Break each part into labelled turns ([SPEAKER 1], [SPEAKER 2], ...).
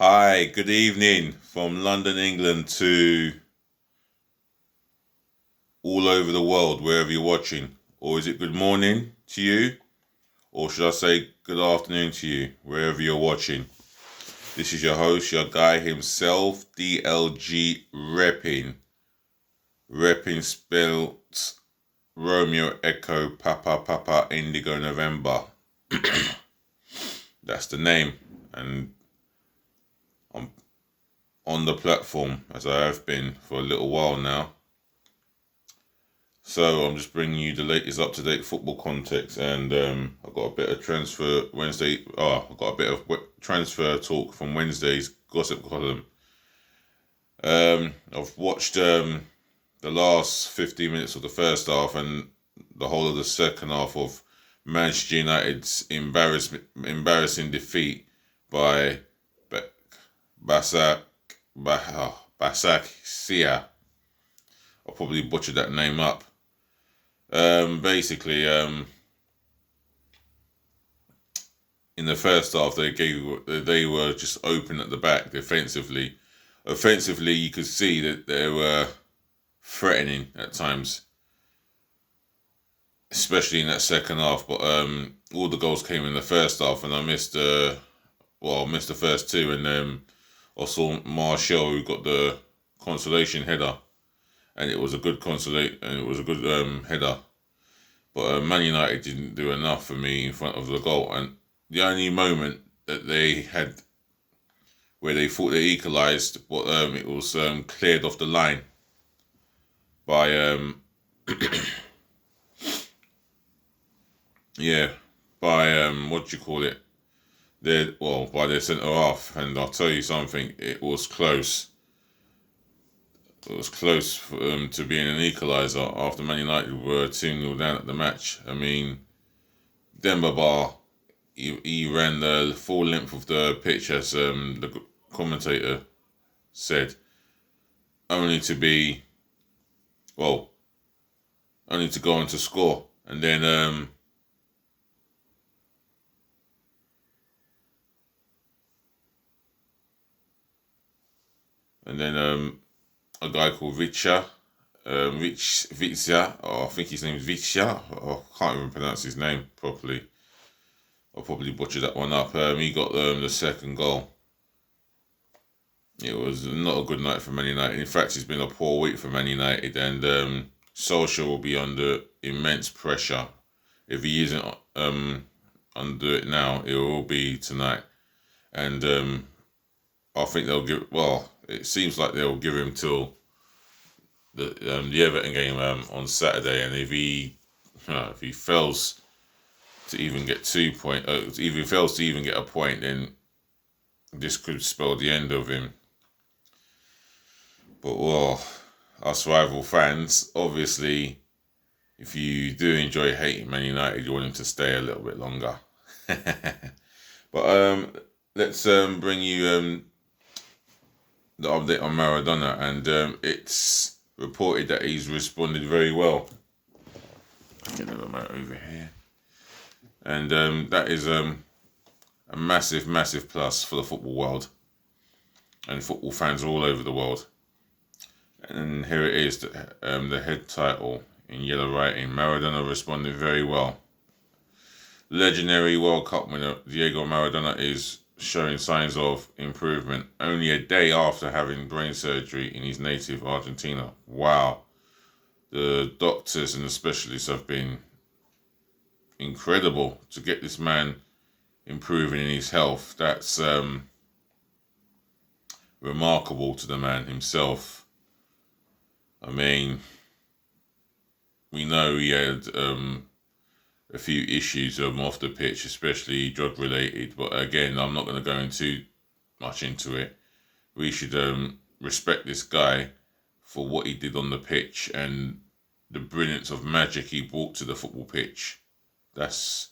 [SPEAKER 1] Hi, good evening from London, England to all over the world, wherever you're watching. Or is it good morning to you? Or should I say good afternoon to you, wherever you're watching? This is your host, your guy himself, DLG Reppin. Reppin spelled Romeo Echo Papa Papa Indigo November. That's the name. And I'm on the platform, as I have been for a little while now. So I'm just bringing you the latest up-to-date football context, and I've got a bit of transfer Wednesday. I've got a bit of transfer talk from Wednesday's gossip column. I've watched the last 15 minutes of the first half and the whole of the second half of Manchester United's embarrassing defeat by Basak Sia. I'll probably butcher that name up. Basically, in the first half, they were just open at the back defensively. Offensively, you could see that they were threatening at times, especially in that second half. But all the goals came in the first half, and I missed the first two, and I saw Martial, who got the consolation header, and it was a good header. But Man United didn't do enough for me in front of the goal. And the only moment that they had where they thought they equalised, but it was cleared off the line by what do you call it? By their centre half. And I'll tell you something, it was close. It was close to being an equaliser after Man United were 2-0 down at the match. I mean, Demba Ba, he ran the full length of the pitch, as the commentator said, only to go on to score. And then a guy called Vicha, or I think his name is Vicha, I can't even pronounce his name properly. I'll probably butcher that one up. He got the second goal. It was not a good night for Man United. In fact, it's been a poor week for Man United, and Solskjaer will be under immense pressure. If he isn't under it now, it will be tonight. And I think it seems like they'll give him till the Everton game on Saturday, and if he fails to even get 2 points, if he fails to even get a point, then this could spell the end of him. But us rival fans, obviously, if you do enjoy hating Man United, you want him to stay a little bit longer. But let's bring you the update on Maradona, and it's reported that he's responded very well. Get the remote over here, and that is a massive plus for the football world and football fans all over the world. And here it is, the head title in yellow writing: Maradona responded very well. Legendary World Cup winner Diego Maradona is showing signs of improvement only a day after having brain surgery in his native Argentina. Wow. The doctors and the specialists have been incredible to get this man improving in his health. That's remarkable to the man himself. I mean, we know he had a few issues off the pitch, especially drug related. But again, I'm not going to go too much into it. We should respect this guy for what he did on the pitch and the brilliance of magic he brought to the football pitch. That's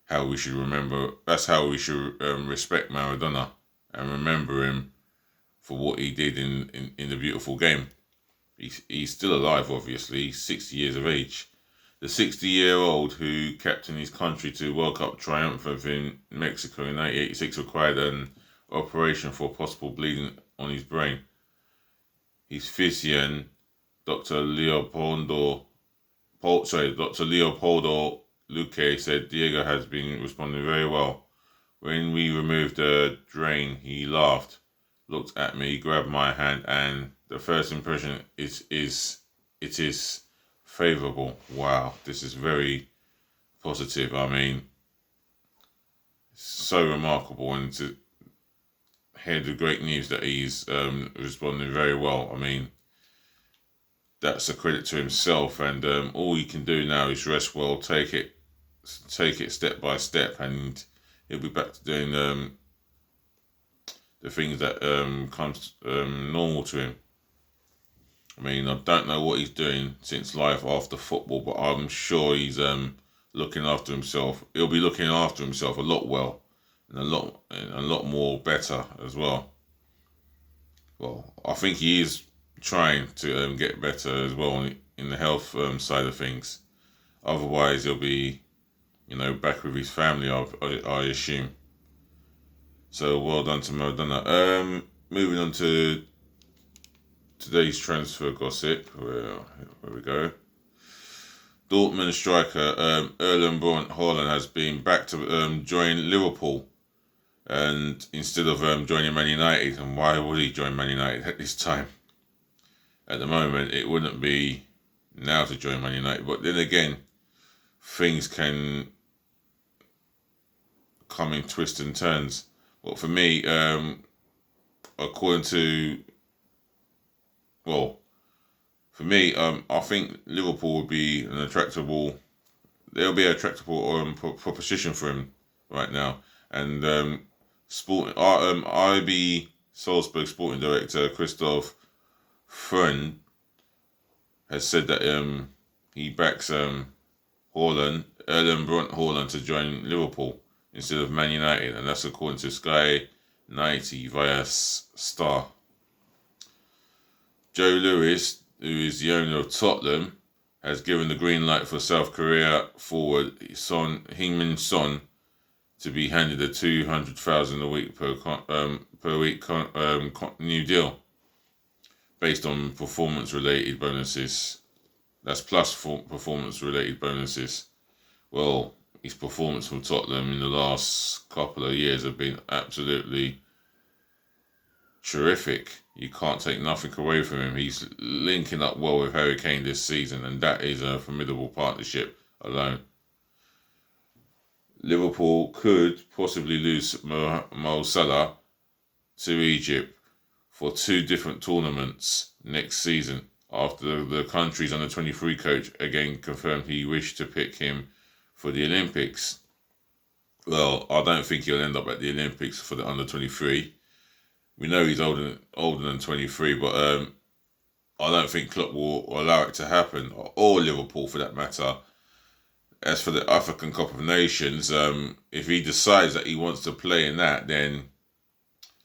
[SPEAKER 1] how we should remember. That's how we should respect Maradona and remember him for what he did in the beautiful game. He's still alive, obviously. He's 60 years of age. The 60-year-old who captained his country to World Cup triumph in Mexico in 1986 required an operation for possible bleeding on his brain. His physician, Dr. Leopoldo Luque, said Diego has been responding very well. When we removed the drain, he laughed, looked at me, grabbed my hand, and the first impression it is favourable. Wow, this is very positive. I mean, so remarkable, and to hear the great news that he's responding very well. I mean, that's a credit to himself, and all he can do now is rest well, take it step by step, and he'll be back to doing the things that comes normal to him. I mean, I don't know what he's doing since life after football, but I'm sure he's looking after himself. He'll be looking after himself a lot well, and a lot more better as well. Well, I think he is trying to get better as well in the health side of things. Otherwise, he'll be, back with his family, I assume. So well done to Maradona. Moving on to today's transfer gossip. Where we go. Dortmund striker Erling Braut Haaland has been back to join Liverpool, and instead of joining Man United. And why would he join Man United at this time? At the moment, it wouldn't be now to join Man United. But then again, things can come in twists and turns. But for me, I think Liverpool would be there'll be an attractable proposition for him right now. And IB Salzburg sporting director Christoph Freund has said that he backs Erling Braut Haaland to join Liverpool instead of Man United, and that's according to Sky 90 via Star. Joe Lewis, who is the owner of Tottenham, has given the green light for South Korea forward Heung-min Son to be handed a $200,000 a week per week new deal based on performance-related bonuses. That's plus performance-related bonuses. Well, his performance from Tottenham in the last couple of years have been absolutely terrific. You can't take nothing away from him. He's linking up well with Harry Kane this season, and that is a formidable partnership alone. Liverpool could possibly lose Mo Salah to Egypt for 2 different tournaments next season after the country's under-23 coach again confirmed he wished to pick him for the Olympics. Well, I don't think he'll end up at the Olympics for the under-23. We know he's older than 23, but I don't think Klopp will allow it to happen, or Liverpool for that matter. As for the African Cup of Nations, if he decides that he wants to play in that, then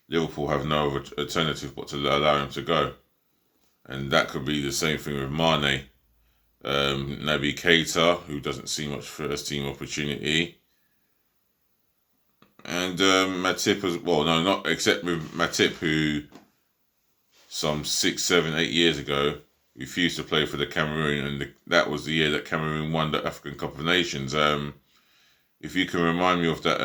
[SPEAKER 1] Liverpool have no other alternative but to allow him to go. And that could be the same thing with Mane. Naby Keita, who doesn't see much first team opportunity. And Matip as well. No, not except with Matip, who some 6, 7, 8 years ago refused to play for the Cameroon, and that was the year that Cameroon won the African Cup of Nations. If you can remind me of that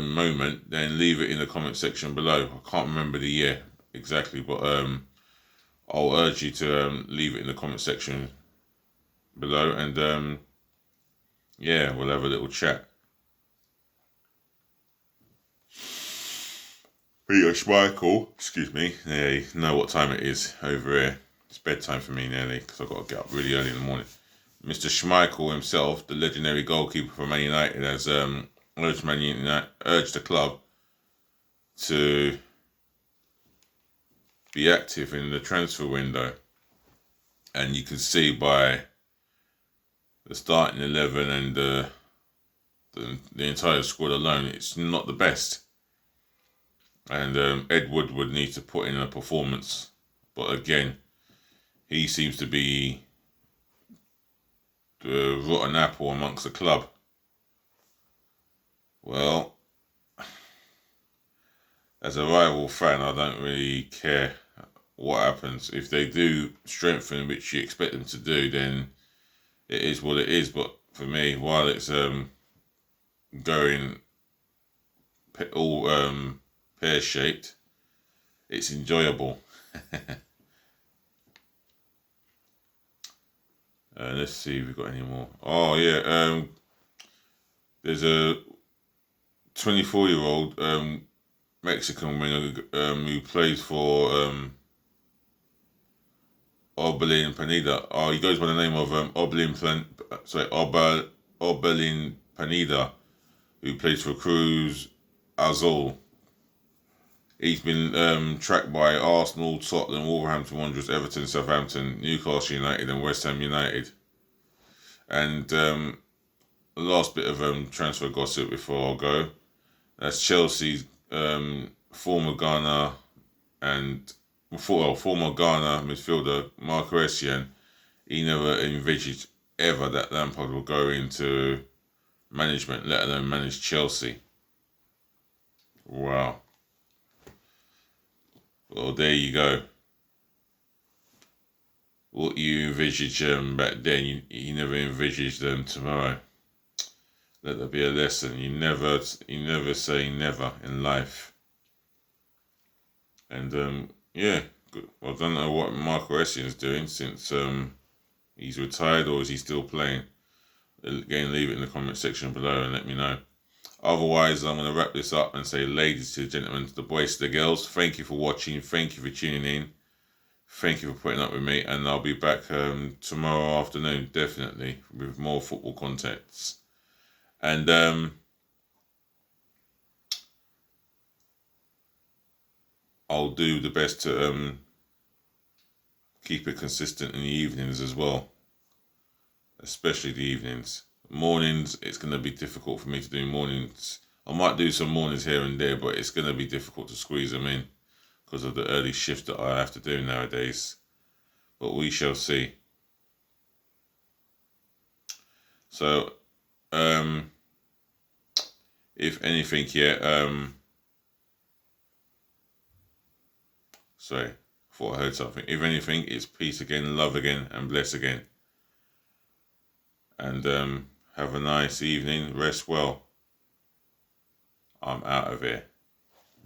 [SPEAKER 1] moment, then leave it in the comment section below. I can't remember the year exactly, but I'll urge you to leave it in the comment section below, and we'll have a little chat. Peter Schmeichel, excuse me, you know what time it is over here. It's bedtime for me nearly, because I've got to get up really early in the morning. Mr. Schmeichel himself, the legendary goalkeeper for Man United, has urged the club to be active in the transfer window. And you can see by the starting 11 and the entire squad alone, it's not the best. And Ed Woodward needs to put in a performance. But again, he seems to be the rotten apple amongst the club. Well, as a rival fan, I don't really care what happens. If they do strengthen, which you expect them to do, then it is what it is. But for me, while it's going all pear shaped, it's enjoyable. Let's see if we've got any more. Oh yeah, there's a 24-year-old Mexican winger who plays for Orbelin Pineda. Oh, he goes by the name of Orbelin Pineda, who plays for Cruz Azul. He's been tracked by Arsenal, Tottenham, Wolverhampton Wanderers, Everton, Southampton, Newcastle United, and West Ham United. And the last bit of transfer gossip before I go. That's Chelsea's former Ghana midfielder Marco Essien. He never envisaged ever that Lampard would go into management, let alone manage Chelsea. Wow. Well, there you go. What you envisaged back then, you never envisaged tomorrow. Let there be a lesson. You never say never in life. And yeah, good. Well, I don't know what Marco Essien's doing since he's retired, or is he still playing? Again, leave it in the comment section below and let me know. Otherwise, I'm going to wrap this up and say, ladies to the gentlemen, to the boys to the girls, thank you for watching, thank you for tuning in, thank you for putting up with me, and I'll be back tomorrow afternoon, definitely, with more football contents. And I'll do the best to keep it consistent in the evenings as well, especially the evenings. Mornings, it's going to be difficult for me to do mornings. I might do some mornings here and there, but it's going to be difficult to squeeze them in because of the early shift that I have to do nowadays. But we shall see. So, if anything, sorry, I thought I heard something. If anything, it's peace again, love again, and bless again. And have a nice evening. Rest well. I'm out of here.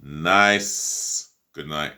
[SPEAKER 1] Nice. Good night.